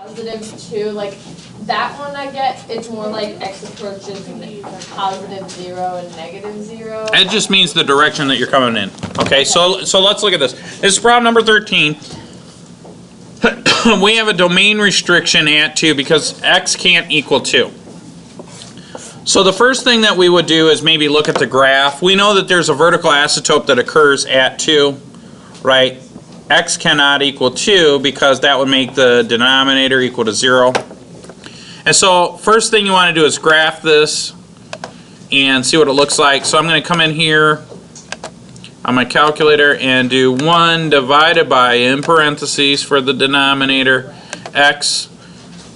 positive 2, like that one I get, it's more like x approaches positive 0 and negative 0. It just means the direction that you're coming in. Okay, so let's look at this. This is problem number 13. We have a domain restriction at 2 because x can't equal 2. So the first thing that we would do is maybe look at the graph. We know that there's a vertical asymptote that occurs at 2, right? X cannot equal 2 because that would make the denominator equal to 0. And so first thing you want to do is graph this and see what it looks like. So I'm going to come in here on my calculator and do 1 divided by, in parentheses for the denominator, x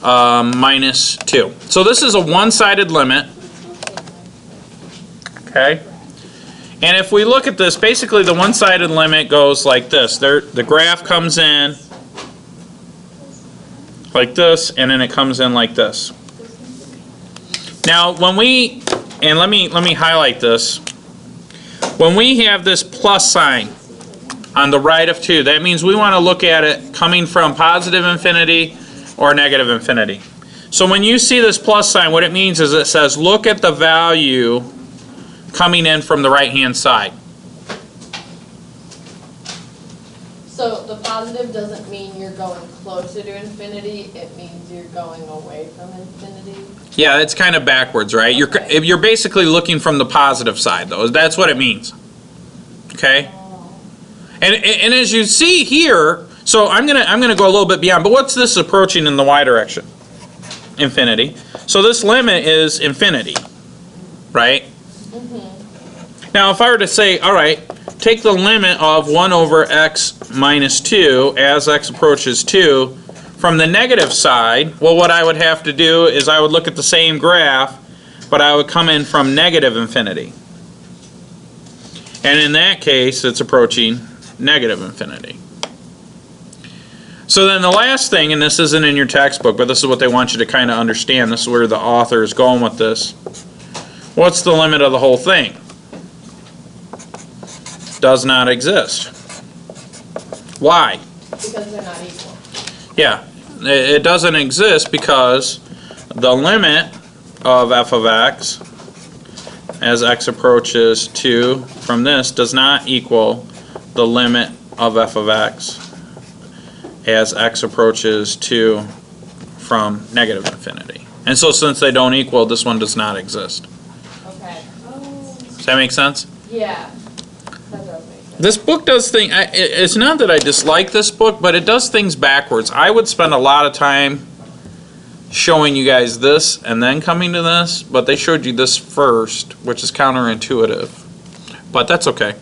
minus 2. So this is a one-sided limit. Okay? And if we look at this, basically the one-sided limit goes like this. The graph comes in like this, and then it comes in like this. Now, when we, and let me highlight this. When we have this plus sign on the right of 2, that means we want to look at it coming from positive infinity or negative infinity. So when you see this plus sign, what it means is it says look at the value coming in from the right-hand side. So the positive doesn't mean you're going closer to infinity, it means you're going away from infinity? Yeah, it's kind of backwards, right? Okay. You're basically looking from the positive side, though. That's what it means. Okay? And as you see here, so I'm gonna go a little bit beyond, but what's this approaching in the y direction? Infinity. So this limit is infinity, right? Now, if I were to say, all right, take the limit of 1 over x minus 2 as x approaches 2 from the negative side, well, what I would have to do is I would look at the same graph, but I would come in from negative infinity. And in that case, it's approaching negative infinity. So then the last thing, and this isn't in your textbook, but this is what they want you to kind of understand. This is where the author is going with this. What's the limit of the whole thing? Does not exist. Why? Because they're not equal. Yeah, it doesn't exist because the limit of f of x as x approaches 2 from this does not equal the limit of f of x as x approaches 2 from negative infinity. And so since they don't equal, this one does not exist. Okay. Does that make sense? Yeah. That does make sense. This book does things, it's not that I dislike this book, but it does things backwards. I would spend a lot of time showing you guys this and then coming to this, but they showed you this first, which is counterintuitive. But that's okay.